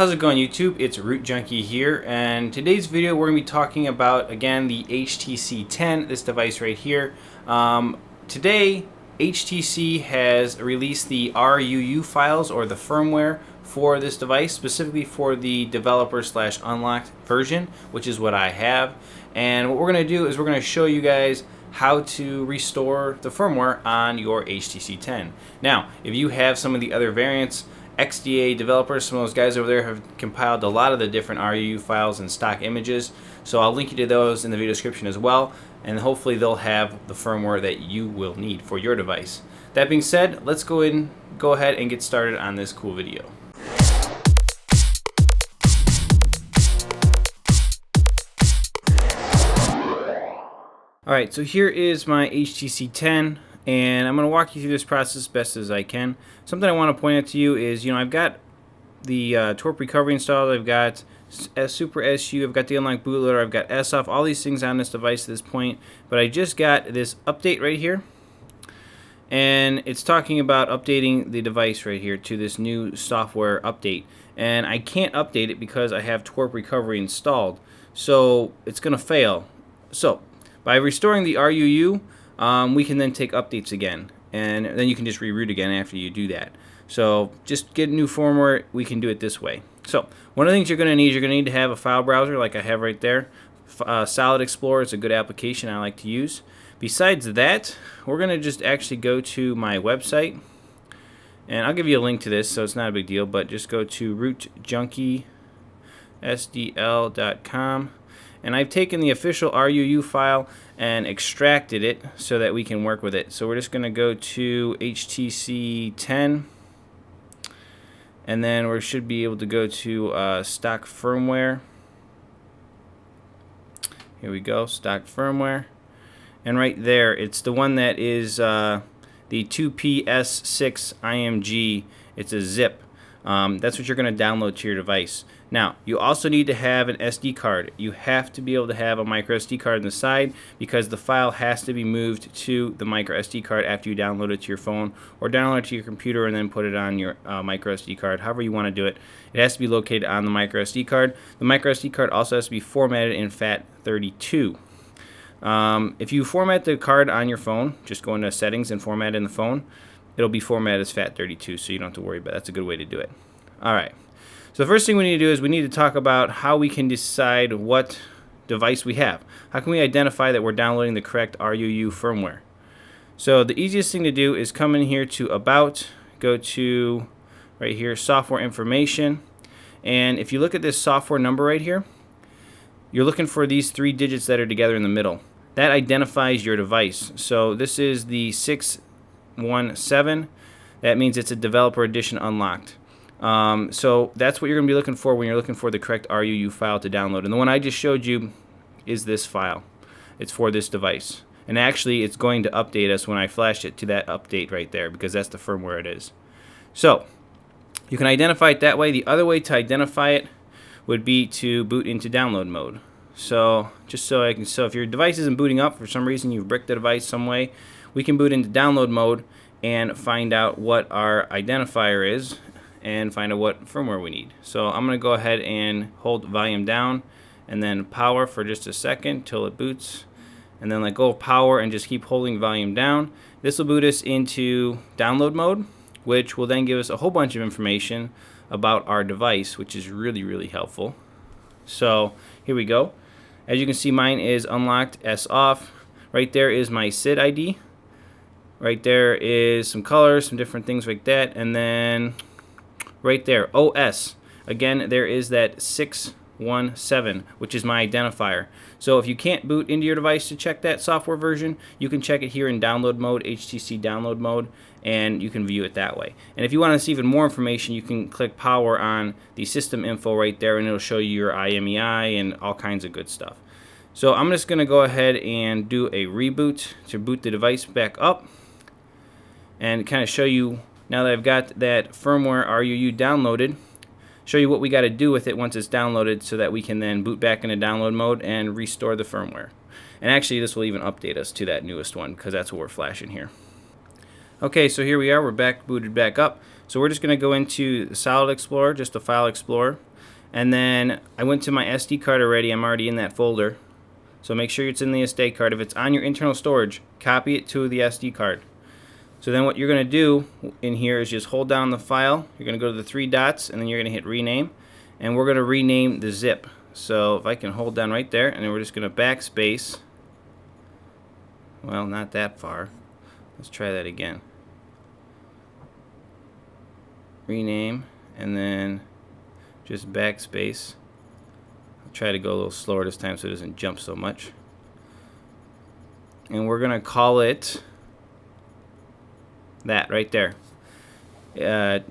How's it going, YouTube? It's Root Junkie here, and today's video we're going to be talking about, again, the HTC 10, this device right here. Today, HTC has released the RUU files, or the firmware, for this device, specifically for the developer/unlocked version, which is what I have. And what we're going to do is we're going to show you guys how to restore the firmware on your HTC 10. Now, if you have some of the other variants, XDA developers, some of those guys over there have compiled a lot of the different RUU files and stock images, so I'll link you to those in the video description as well, and hopefully they'll have the firmware that you will need for your device. That being said, let's go ahead and get started on this cool video. Alright, so here is my HTC 10, and I'm going to walk you through this process as best as I can. Something I want to point out to you is, I've got the torque recovery installed, I've got Super SU, I've got the unlocked bootloader, I've got SOF, all these things on this device at this point, but I just got this update right here, and it's talking about updating the device right here to this new software update, and I can't update it because I have torque recovery installed, so it's going to fail. So by restoring the RUU, we can then take updates again, and then you can just reroute again after you do that. So just get new firmware, we can do it this way. So one of the things you're going to need to have a file browser like I have right there. Solid Explorer is a good application I like to use. Besides that, we're going to just actually go to my website, and I'll give you a link to this, so it's not a big deal, but just go to rootjunkiesdl.com. And I've taken the official RUU file and extracted it so that we can work with it. So we're just going to go to HTC 10, and then we should be able to go to stock firmware. Here we go, stock firmware. And right there, it's the one that is the 2PS6 IMG. It's a zip. That's what you're going to download to your device. Now, you also need to have an SD card. You have to be able to have a micro SD card on the side because the file has to be moved to the micro SD card after you download it to your phone, or download it to your computer and then put it on your micro SD card, however you want to do it. It has to be located on the micro SD card. The micro SD card also has to be formatted in FAT32. If you format the card on your phone, just go into settings and format it in the phone, it'll be formatted as FAT32, so you don't have to worry about it. That's a good way to do it. Alright, so the first thing we need to do is we need to talk about how we can decide what device we have. How can we identify that we're downloading the correct RUU firmware? So the easiest thing to do is come in here to About, go to right here, Software Information, and if you look at this software number right here, you're looking for these 3 digits that are together in the middle. That identifies your device. So this is the 617. That means it's a developer edition unlocked. So that's what you're going to be looking for when you're looking for the correct RUU file to download. And the one I just showed you is this file. It's for this device. And actually, it's going to update us when I flash it to that update right there, because that's the firmware it is. So you can identify it that way. The other way to identify it would be to boot into download mode. So so if your device isn't booting up for some reason, you've bricked the device some way, we can boot into download mode and find out what our identifier is and find out what firmware we need. So I'm going to go ahead and hold volume down and then power for just a second till it boots, and then let go of power and just keep holding volume down. This will boot us into download mode, which will then give us a whole bunch of information about our device, which is really, really helpful. So here we go. As you can see, mine is unlocked SOF. Right there is my SID ID. Right there is some colors, some different things like that, and then right there, OS. Again, there is that 617, which is my identifier. So if you can't boot into your device to check that software version, you can check it here in download mode, HTC download mode, and you can view it that way. And if you want to see even more information, you can click power on the system info right there, and it'll show you your IMEI and all kinds of good stuff. So I'm just going to go ahead and do a reboot to boot the device back up and kind of show you, now that I've got that firmware RUU downloaded, show you what we got to do with it once it's downloaded so that we can then boot back into download mode and restore the firmware. And actually, this will even update us to that newest one because that's what we're flashing here. Okay, so here we are, we're booted back up. So we're just going to go into the Solid Explorer, just a File Explorer. And then I went to my SD card already. I'm already in that folder. So make sure it's in the SD card. If it's on your internal storage, copy it to the SD card. So then what you're going to do in here is just hold down the file. You're going to go to the three dots, and then you're going to hit rename. And we're going to rename the zip. So if I can hold down right there, and then we're just going to backspace. Well, not that far. Let's try that again. Rename, and then just backspace. I'll try to go a little slower this time so it doesn't jump so much. And we're going to call it that right there. We're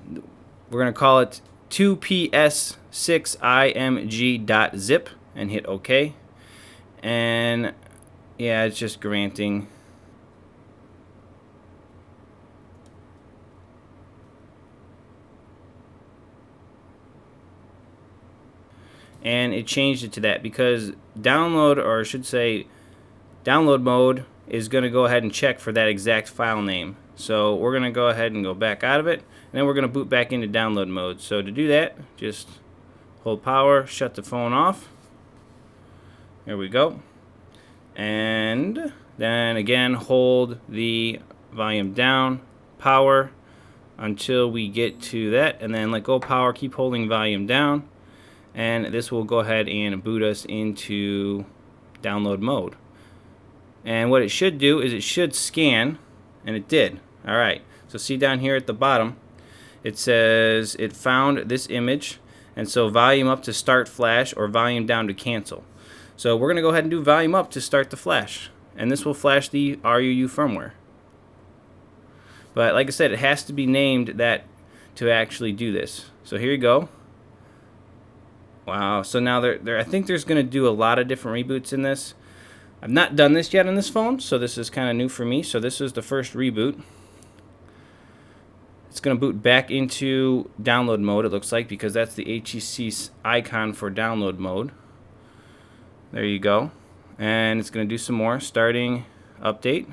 going to call it 2ps6img.zip and hit OK. And yeah, it's just granting. And it changed it to that because download, or I should say download mode, is going to go ahead and check for that exact file name. So we're going to go ahead and go back out of it, and then we're going to boot back into download mode. So to do that, just hold power, shut the phone off. There we go. And then again, hold the volume down, power, until we get to that, and then let go power, keep holding volume down. And this will go ahead and boot us into download mode. And what it should do is it should scan, and it did. Alright, so see down here at the bottom, it says it found this image, and so volume up to start flash or volume down to cancel. So we're going to go ahead and do volume up to start the flash, and this will flash the RUU firmware. But like I said, it has to be named that to actually do this. So here you go. Wow, so now I think there's going to do a lot of different reboots in this. I've not done this yet on this phone, so this is kind of new for me. So this is the first reboot. It's going to boot back into download mode, it looks like, because that's the HTC icon for download mode. There you go. And it's going to do some more. Starting update.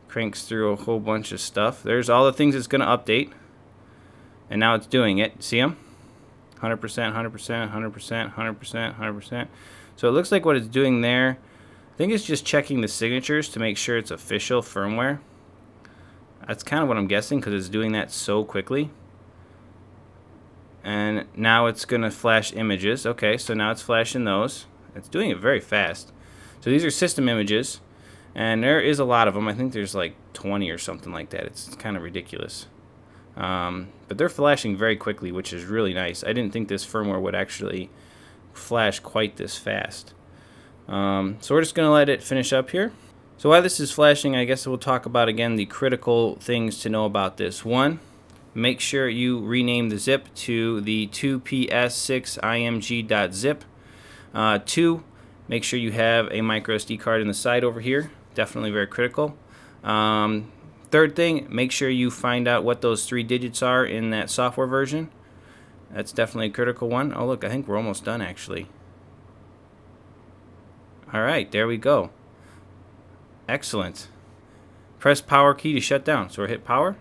Cranks through a whole bunch of stuff. There's all the things it's going to update. And now it's doing it. See them? 100%, 100%, 100%, 100%, 100%. So it looks like what it's doing there, I think it's just checking the signatures to make sure it's official firmware. That's kind of what I'm guessing because it's doing that so quickly. And now it's going to flash images. Okay, so now it's flashing those. It's doing it very fast. So these are system images, and there is a lot of them. I think there's like 20 or something like that. It's kind of ridiculous. But they're flashing very quickly, which is really nice. I didn't think this firmware would actually flash quite this fast. So we're just going to let it finish up here. So while this is flashing, I guess we'll talk about again the critical things to know about this. One, make sure you rename the zip to the 2ps6img.zip. Two, make sure you have a micro SD card in the side over here. Definitely very critical. Third thing, make sure you find out what those 3 digits are in that software version. That's definitely a critical one. Oh look, I think we're almost done actually. Alright, there we go. Excellent. Press power key to shut down. So we'll hit power.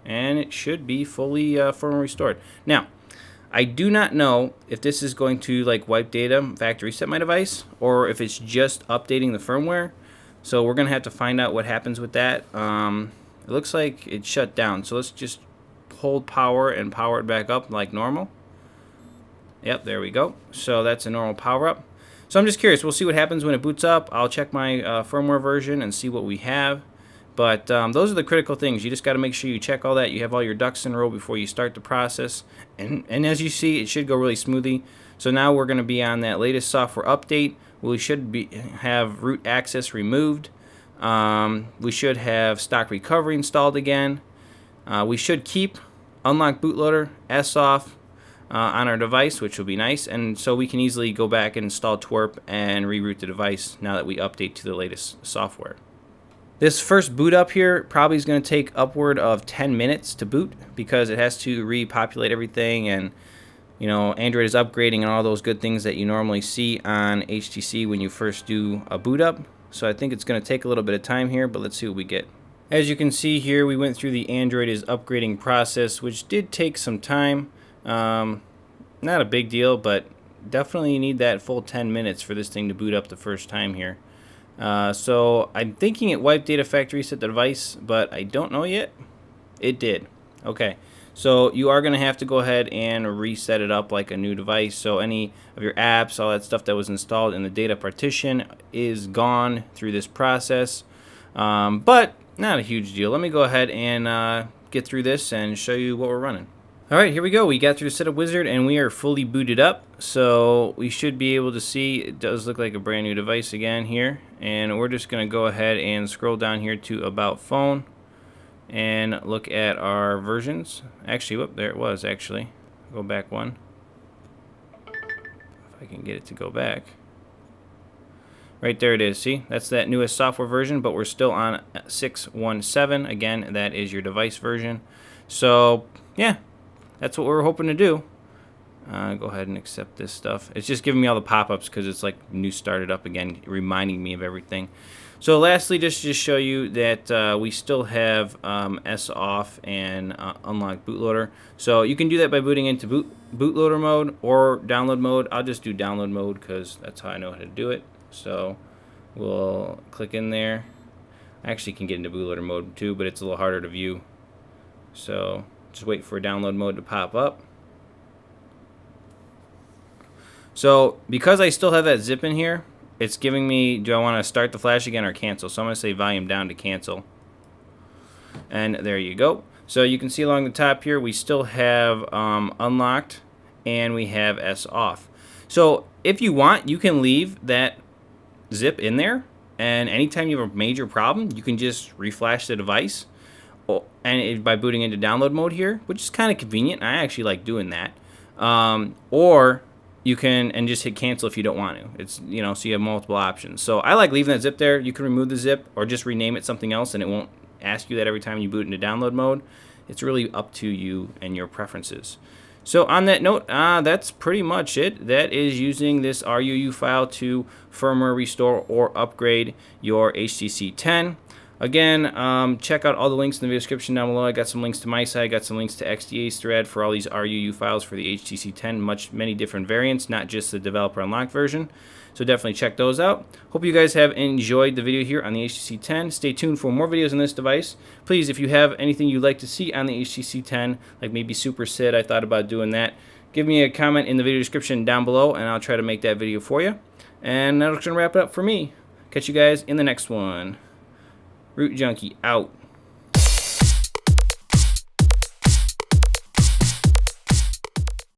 And it should be fully firmware restored. Now, I do not know if this is going to like wipe data, factory reset my device, or if it's just updating the firmware. So we're going to have to find out what happens with that. It looks like it shut down. So let's just hold power and power it back up like normal. Yep, there we go. So that's a normal power up. So I'm just curious. We'll see what happens when it boots up. I'll check my firmware version and see what we have. But those are the critical things. You just got to make sure you check all that. You have all your ducks in a row before you start the process. And as you see, it should go really smoothly. So now we're going to be on that latest software update. We should have root access removed. We should have stock recovery installed again. We should keep unlock bootloader S off on our device, which will be nice. And so we can easily go back and install twerp and reroute the device now that we update to the latest software. This first boot up here probably is going to take upward of 10 minutes to boot because it has to repopulate everything, and you know, Android is upgrading and all those good things that you normally see on HTC when you first do a boot up. So I think it's going to take a little bit of time here, but let's see what we get. As you can see here, we went through the Android is upgrading process, which did take some time. Not a big deal, but definitely need that full 10 minutes for this thing to boot up the first time here. So I'm thinking it wiped data factory reset the device, but I don't know yet. It did. Okay, so you are going to have to go ahead and reset it up like a new device. So any of your apps, all that stuff that was installed in the data partition is gone through this process. But not a huge deal. Let me go ahead and get through this and show you what we're running. Alright, here we go. We got through the setup wizard and we are fully booted up. So we should be able to see it does look like a brand new device again here. And we're just going to go ahead and scroll down here to About Phone and look at our versions. Actually, whoop, there it was actually. Go back one. If I can get it to go back. Right there it is. See, that's that newest software version, but we're still on 6.17. Again, that is your device version. So, yeah, that's what we're hoping to do. Go ahead and accept this stuff. It's just giving me all the pop-ups because it's like new started up again, reminding me of everything. So lastly, just to show you that we still have S off and unlock bootloader. So you can do that by booting into bootloader mode or download mode. I'll just do download mode because that's how I know how to do it. So we'll click in there. I actually can get into bootloader mode too, but it's a little harder to view. So just wait for download mode to pop up. So because I still have that zip in here, it's giving me, do I want to start the flash again or cancel? So I'm going to say volume down to cancel. And there you go. So you can see along the top here, we still have unlocked and we have S off. So if you want, you can leave that zip in there. And anytime you have a major problem, you can just reflash the device. And by booting into download mode here, which is kind of convenient. I actually like doing that. Or you can and just hit cancel if you don't want to. It's, you know, so you have multiple options. So I like leaving that zip there. You can remove the zip or just rename it something else and it won't ask you that every time you boot into download mode. It's really up to you and your preferences. So on that note, that's pretty much it. That is using this RUU file to firmware restore or upgrade your HTC 10. Again, check out all the links in the video description down below. I got some links to my site, got some links to XDA's thread for all these RUU files for the HTC 10, many different variants, not just the developer unlocked version. So definitely check those out. Hope you guys have enjoyed the video here on the HTC 10. Stay tuned for more videos on this device. Please, if you have anything you'd like to see on the HTC 10, like maybe Super SID, I thought about doing that, give me a comment in the video description down below, and I'll try to make that video for you. And that's going to wrap it up for me. Catch you guys in the next one. Root Junkie out.